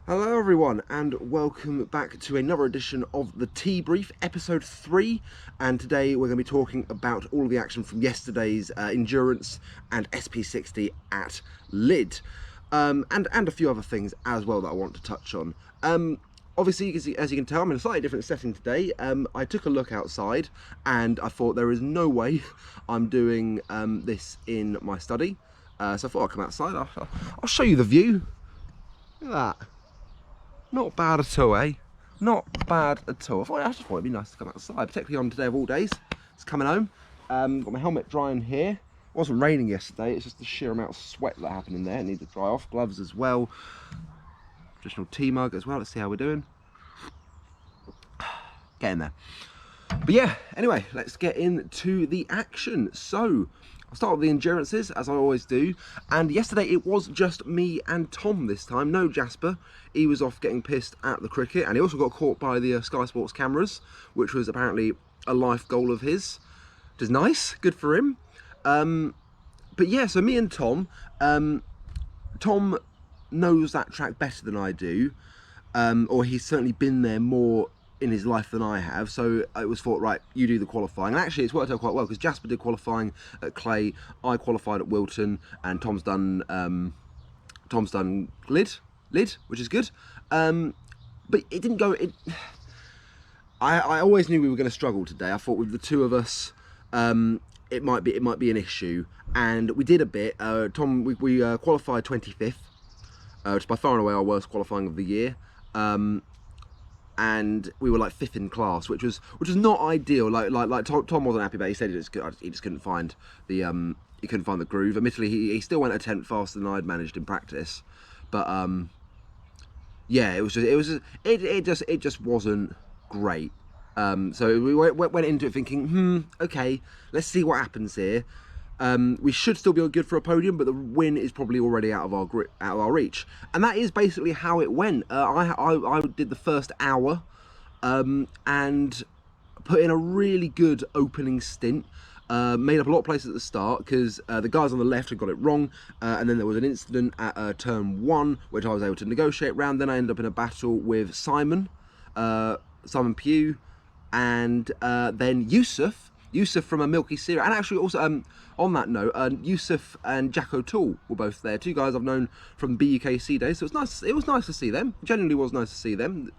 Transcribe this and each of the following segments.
Hello everyone and welcome back to another edition of the Tea Brief, episode 3, and today we're going to be talking about all of the action from yesterday's Endurance and SP60 at Lydd, and a few other things as well that I want to touch on. Obviously, as you can tell, I'm in a slightly different setting today. I took a look outside and I thought there is no way I'm doing this in my study, so I thought I'd come outside. I'll show you the view. Look at that. Not bad at all, eh? Not bad at all. I just thought it'd be nice to come outside, particularly on today of all days. It's coming home. Got my helmet drying here. It wasn't raining yesterday, it's just the sheer amount of sweat that happened in there. It needs to dry off. Gloves as well. Traditional tea mug as well. Let's see how we're doing. Getting there. But yeah, anyway, let's get into the action. So, I'll start with the endurances, as I always do. And yesterday it was just me and Tom this time. No Jasper. He was off getting pissed at the cricket. And he also got caught by the Sky Sports cameras, which was apparently a life goal of his. Which is nice. Good for him. But yeah, so me and Tom. Tom knows that track better than I do. Or he's certainly been there more in his life than I have, so it was thought, right, you do the qualifying. And actually it's worked out quite well, because Jasper did qualifying at Clay, I qualified at Wilton, and Tom's done Lydd, which is good. But it didn't go. I always knew we were going to struggle today. I thought with the two of us, it might be an issue, and we did a bit. Tom, we qualified 25th, which is by far and away our worst qualifying of the year. And we were like 5th in class, which was not ideal. Like Tom wasn't happy about it. He said he just couldn't find the groove. Admittedly, he still went a tenth faster than I'd managed in practice, but yeah, it just wasn't great. So we went into it thinking, okay, let's see what happens here. We should still be good for a podium, but the win is probably already out of our reach, and that is basically how it went. I did the first hour, and put in a really good opening stint. Made up a lot of places at the start because the guys on the left had got it wrong, and then there was an incident at turn 1 which I was able to negotiate round. Then I ended up in a battle with Simon Pugh, and then Yusuf from a Milky Syria, and actually also on that note, Yusuf and Jack O'Toole were both there. Two guys I've known from BUKC days, so it was nice to see them. Genuinely was nice to see them.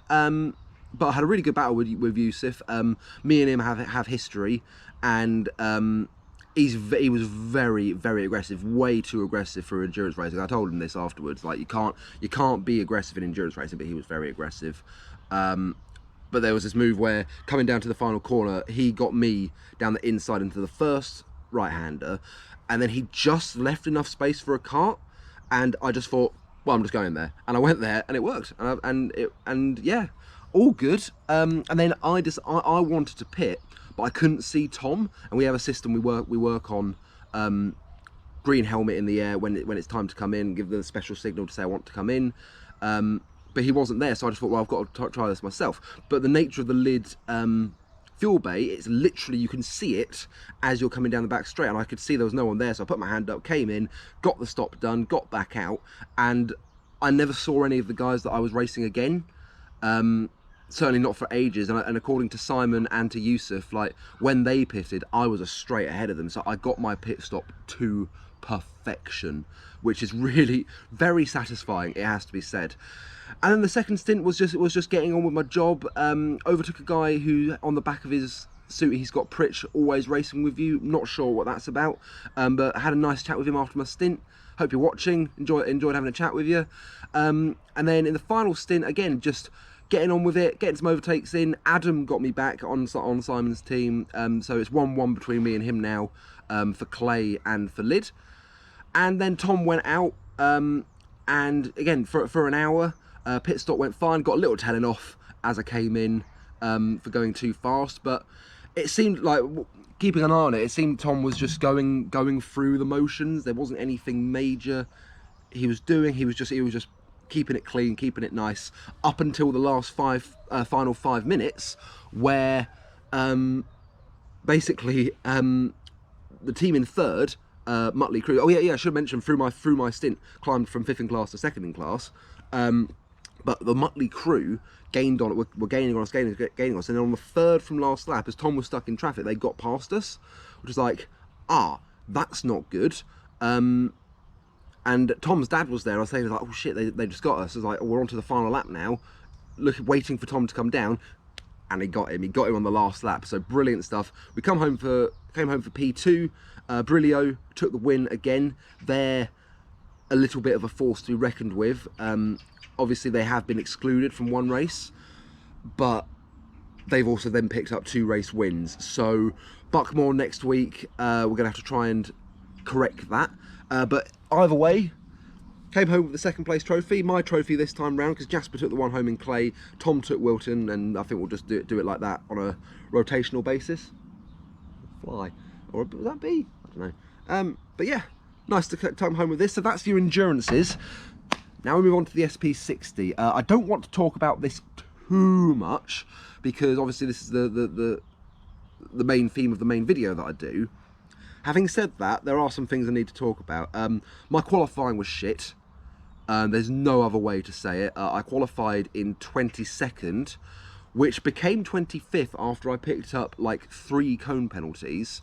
But I had a really good battle with Yusuf. Me and him have history, and he was very, very aggressive, way too aggressive for endurance racing. I told him this afterwards, like you can't be aggressive in endurance racing, but he was very aggressive. But there was this move where, coming down to the final corner, he got me down the inside into the first right-hander, and then he just left enough space for a kart, and I just thought, well, I'm just going there, and I went there, and it worked, and yeah, all good. And then I wanted to pit, but I couldn't see Tom, and we have a system we work on. Green helmet in the air when it's time to come in, give the special signal to say I want to come in. But he wasn't there, so I just thought, well, I've got to try this myself. But the nature of the Lydd fuel bay, it's literally, you can see it as you're coming down the back straight, and I could see there was no one there, so I put my hand up, came in, got the stop done, got back out, and I never saw any of the guys that I was racing again. Certainly not for ages, and according to Simon and to Yusuf, like, when they pitted, I was a straight ahead of them, so I got my pit stop to perfection, which is really very satisfying, it has to be said. And then the second stint was just getting on with my job. Overtook a guy who, on the back of his suit, he's got Pritch Always Racing With You. Not sure what that's about, but I had a nice chat with him after my stint. Hope you're watching. Enjoyed having a chat with you. And then in the final stint, again, just getting on with it, getting some overtakes in. Adam got me back on Simon's team, so it's 1-1 between me and him now, for Clay and for Lydd. And then Tom went out, and again for an hour. Pit stop went fine, got a little telling off as I came in for going too fast, but it seemed like, keeping an eye on it, it seemed Tom was just going through the motions. There wasn't anything major he was doing. He was just keeping it clean, keeping it nice, up until the last final 5 minutes, where basically the team in third, Mutley Crew. Oh yeah, I should have mentioned through my stint, climbed from 5th in class to 2nd in class. But the Muttley crew gained on it, were gaining on us, gaining on us, and then on the third from last lap, as Tom was stuck in traffic, they got past us, which is like, that's not good. And Tom's dad was there. I was saying, like, oh shit, they just got us. I was like, oh, we're on to the final lap now. Waiting for Tom to come down, and he got him. He got him on the last lap. So brilliant stuff. We came home for P2. Brilio took the win again. They're a little bit of a force to be reckoned with. Obviously, they have been excluded from one race, but they've also then picked up 2 race wins. So Buckmore next week, we're going to have to try and correct that. But either way, came home with the second place trophy. My trophy this time round, because Jasper took the one home in Clay, Tom took Wilton, and I think we'll just do it like that on a rotational basis. Fly. Or would that be? I don't know. But yeah, nice to come home with this. So that's your endurances. Now we move on to the SP60. I don't want to talk about this too much, because obviously this is the main theme of the main video that I do. Having said that, there are some things I need to talk about. My qualifying was shit. There's no other way to say it. I qualified in 22nd, which became 25th after I picked up like 3 cone penalties.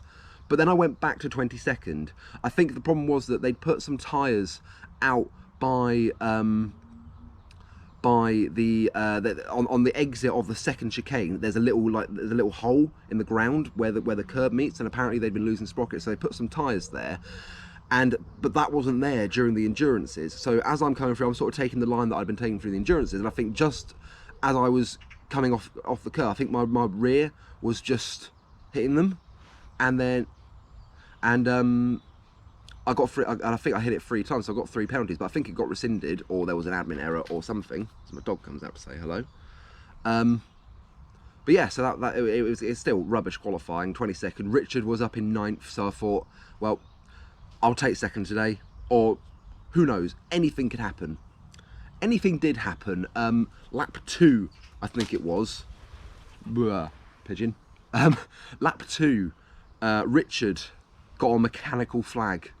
But then I went back to 22nd. I think the problem was that they'd put some tyres out by the on the exit of the second chicane. There's a little hole in the ground where the curb meets, and apparently they'd been losing sprockets, so they put some tyres there. But that wasn't there during the endurances. So as I'm coming through, I'm sort of taking the line that I'd been taking through the endurances, and I think just as I was coming off the curb, I think my rear was just hitting them, and I got I think I hit it 3 times, so I got 3 penalties, but I think it got rescinded, or there was an admin error or something. So my dog comes out to say hello. But yeah, so it's still rubbish qualifying. 22nd. Richard was up in 9th, so I thought, well, I'll take 2nd today, or who knows, anything could happen. Anything did happen. Lap 2, I think it was. Pigeon. Lap 2, Richard got a mechanical flag,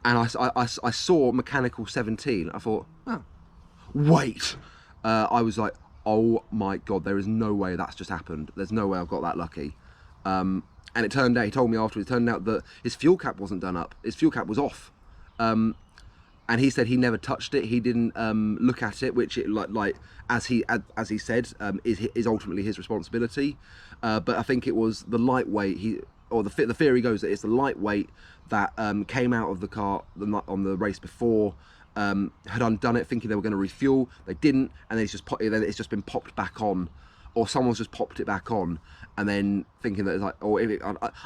and I saw mechanical 17. I thought, oh, wait. I was like, oh my god, there is no way that's just happened. There's no way I've got that lucky. And it turned out, he told me afterwards, it turned out that his fuel cap wasn't done up. His fuel cap was off. And he said he never touched it. He didn't look at it, which as he said is ultimately his responsibility. But I think it was the lightweight. The theory goes that it's the lightweight that came out of the car on the race before, had undone it, thinking they were going to refuel. They didn't, and then it's just been popped back on, or someone's just popped it back on, and then thinking that it's like, or if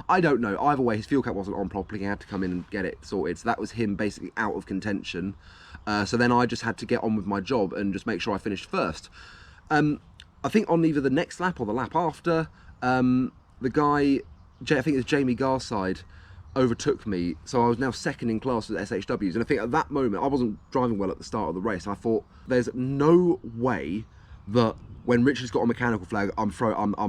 I don't know. Either way, his fuel cap wasn't on properly. He had to come in and get it sorted. So that was him basically out of contention. So then I just had to get on with my job and just make sure I finished first. I think on either the next lap or the lap after, the guy, I think it was Jamie Garside, overtook me, so I was now 2nd in class with SHWs. And I think at that moment, I wasn't driving well at the start of the race. I thought, there's no way that when Richard's got a mechanical flag, I'm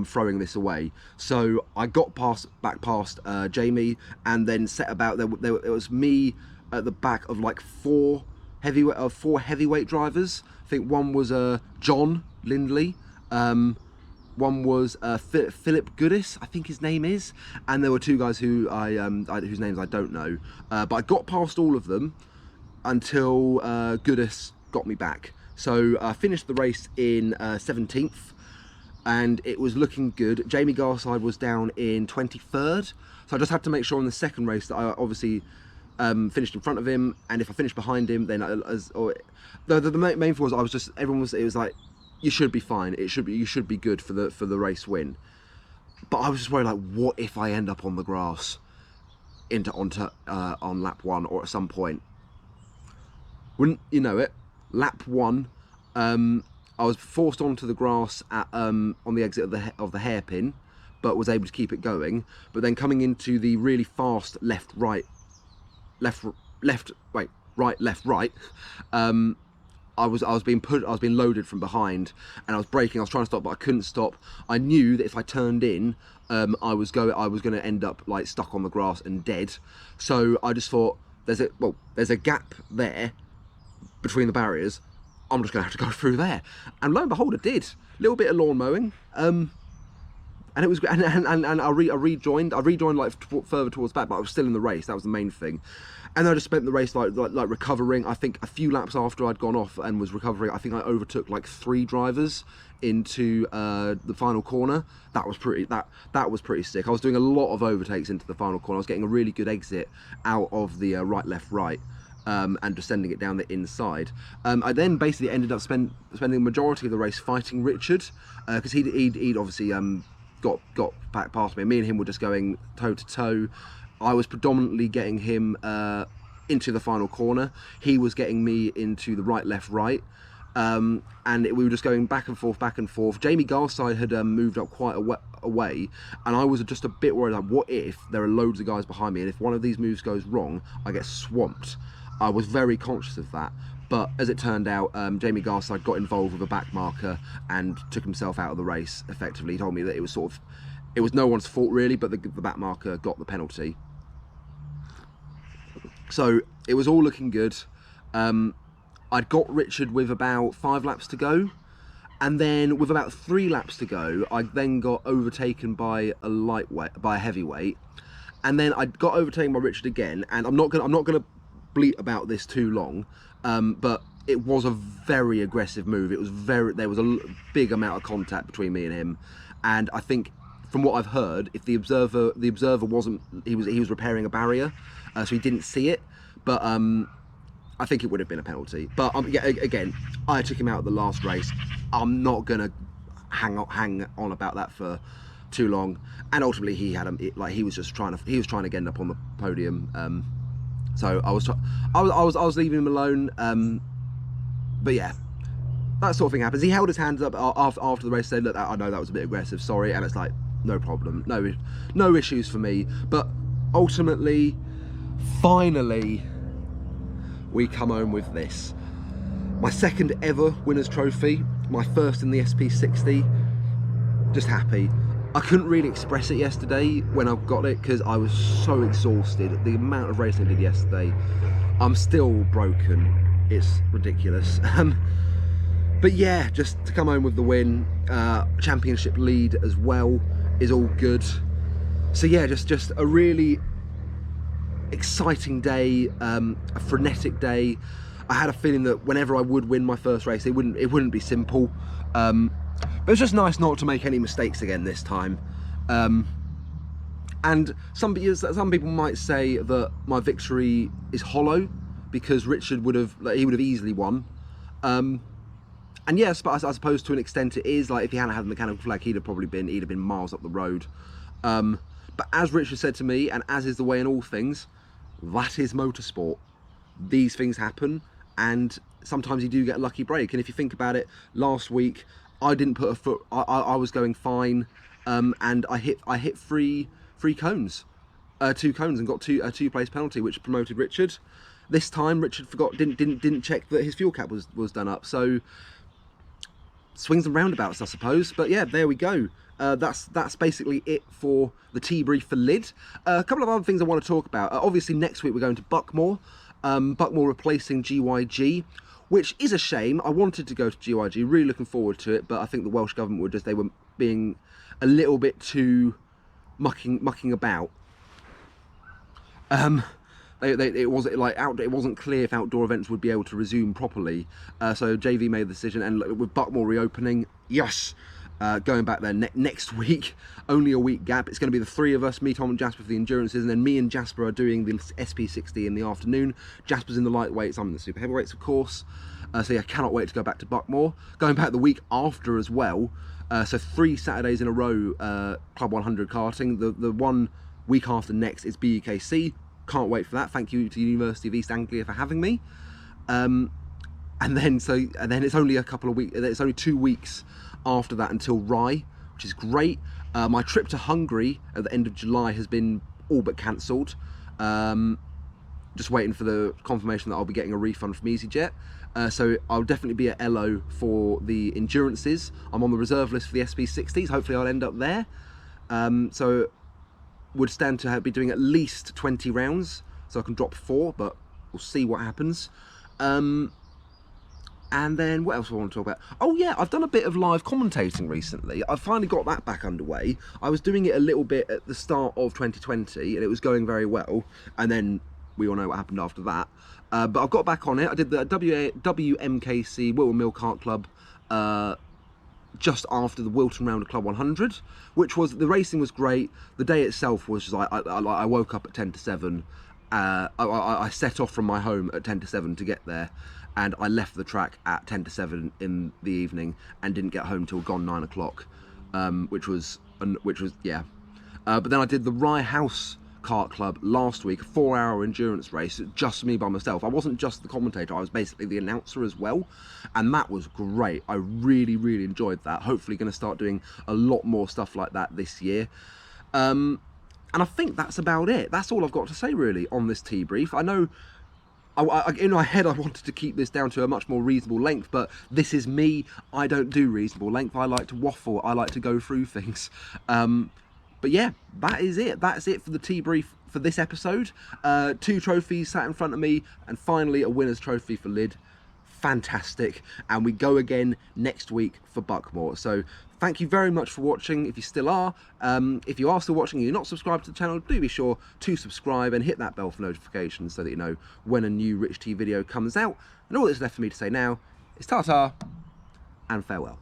throwing this away. So I got back past Jamie, and then set about. It was me at the back of like 4 heavyweight drivers. I think one was John Lindley. One was Philip Goodis, I think his name is, and there were 2 guys whose names I don't know. But I got past all of them until Goodis got me back. So I finished the race in 17th, and it was looking good. Jamie Garside was down in 23rd, so I just had to make sure in the second race that I obviously finished in front of him, and if I finished behind him, then the main thing was it was like, you should be fine. You should be good for the race win. But I was just worried, like, what if I end up on the grass on lap 1 or at some point? Wouldn't you know it? Lap 1, I was forced onto the grass on the exit of the hairpin, but was able to keep it going. But then coming into the really fast left right. I was being loaded from behind, and I was braking. I was trying to stop, but I couldn't stop. I knew that if I turned in, I was going to end up like stuck on the grass and dead. So I just thought, there's a gap there between the barriers. I'm just going to have to go through there. And lo and behold, I did. A little bit of lawn mowing. And it was, and I rejoined like further towards back, but I was still in the race. That was the main thing. And I just spent the race like recovering. I think a few laps after I'd gone off and was recovering, I think I overtook like 3 drivers into the final corner. That was pretty sick. I was doing a lot of overtakes into the final corner. I was getting a really good exit out of the right, left, right. And just sending it down the inside. I then basically ended up spending the majority of the race fighting Richard, because he'd obviously got back past me. Me and him were just going toe to toe. I was predominantly getting him into the final corner. He was getting me into the right, left, right. And we were just going back and forth, back and forth. Jamie Garside had moved up quite a way, and I was just a bit worried, like, what if there are loads of guys behind me, and if one of these moves goes wrong, I get swamped. I was very conscious of that, but as it turned out, Jamie Garside got involved with a back marker and took himself out of the race, effectively. He told me that it was no one's fault really, but the back marker got the penalty. So it was all looking good. I'd got Richard with about 5 laps to go, and then with about 3 laps to go, I then got overtaken by a heavyweight, and then I got overtaken by Richard again. And I'm not gonna bleat about this too long, but it was a very aggressive move. There was a big amount of contact between me and him, and I think from what I've heard, if the observer wasn't, he was repairing a barrier, so he didn't see it, but I think it would have been a penalty. But yeah, again, I took him out of the last race. I'm not gonna hang on about that for too long. And ultimately, he was trying to get up on the podium. So I was leaving him alone. But yeah, that sort of thing happens. He held his hands up after the race, said, "Look, I know that was a bit aggressive. Sorry." And it's like, no problem, no issues for me. But ultimately, finally, we come home with this. My second ever winner's trophy, my first in the SP60. Just happy. I couldn't really express it yesterday when I got it because I was so exhausted. The amount of racing I did yesterday, I'm still broken. It's ridiculous. But yeah, just to come home with the win, championship lead as well, is all good. So yeah, just a really exciting day, a frenetic day. I had a feeling that whenever I would win my first race, it wouldn't be simple. But it's just nice not to make any mistakes again this time. And some people might say that my victory is hollow because Richard would have easily won. And yes, but I suppose to an extent it is. Like, if he hadn't had the mechanical flag, he'd have been miles up the road. But as Richard said to me, and as is the way in all things, that is motorsport. These things happen, and sometimes you do get a lucky break. And if you think about it, last week I didn't put a foot. I was going fine, and I hit three cones, 2 cones, and got a 2-place penalty, which promoted Richard. This time Richard didn't check that his fuel cap was done up. So swings and roundabouts, I suppose. But yeah, there we go. That's basically it for the tea brief for Lydd. A couple of other things I want to talk about. Obviously next week we're going to Buckmore. Buckmore replacing GYG, which is a shame. I wanted to go to GYG, really looking forward to it, but I think the Welsh government they were being a little bit too mucking about. It wasn't clear if outdoor events would be able to resume properly. So JV made the decision, and with Buckmore reopening, yes, going back there next week, only a week gap. It's going to be the 3 of us, me, Tom and Jasper for the Endurances, and then me and Jasper are doing the SP60 in the afternoon. Jasper's in the lightweights, I'm in the super heavyweights, of course. So yeah, cannot wait to go back to Buckmore. Going back the week after as well, so 3 Saturdays in a row, Club 100 karting. The one week after next is BUKC. Can't wait for that. Thank you to University of East Anglia for having me. And then it's only a couple of weeks. It's only 2 weeks after that until Rye, which is great. My trip to Hungary at the end of July has been all but cancelled. Just waiting for the confirmation that I'll be getting a refund from EasyJet. So I'll definitely be at Elo for the Endurances. I'm on the reserve list for the SP60s. Hopefully I'll end up there. So would stand to be doing at least 20 rounds, so I can drop 4, but we'll see what happens. And And then what else do I want to talk about? Oh yeah, I've done a bit of live commentating recently. I've finally got that back underway. I was doing it a little bit at the start of 2020 and it was going very well. And then we all know what happened after that. But I've got back on it. I did the WMKC, Wilton Mill Kart Club, just after the Wilton Round of Club 100, which was, the racing was great. The day itself was just, I woke up at 10 to 7. I set off from my home at 10 to 7 to get there, and I left the track at 10 to 7 in the evening and didn't get home till gone 9 o'clock, which was yeah. But then I did the Rye House Kart Club last week, a 4-hour endurance race, just me by myself. I wasn't just the commentator, I was basically the announcer as well, and that was great. I really, really enjoyed that. Hopefully going to start doing a lot more stuff like that this year. And I think that's about it. That's all I've got to say really on this tea brief. I know in my head I wanted to keep this down to a much more reasonable length, but this is me. I don't do reasonable length. I like to waffle. I like to go through things. But yeah, that is it. That's it for the tea brief for this episode. 2 trophies sat in front of me, and finally a winner's trophy for Lydd. Fantastic. And we go again next week for Buckmore. So thank you very much for watching, if you still are. If you are still watching and you're not subscribed to the channel, do be sure to subscribe and hit that bell for notifications so that you know when a new Rich T video comes out. And all that's left for me to say now is ta-ta and farewell.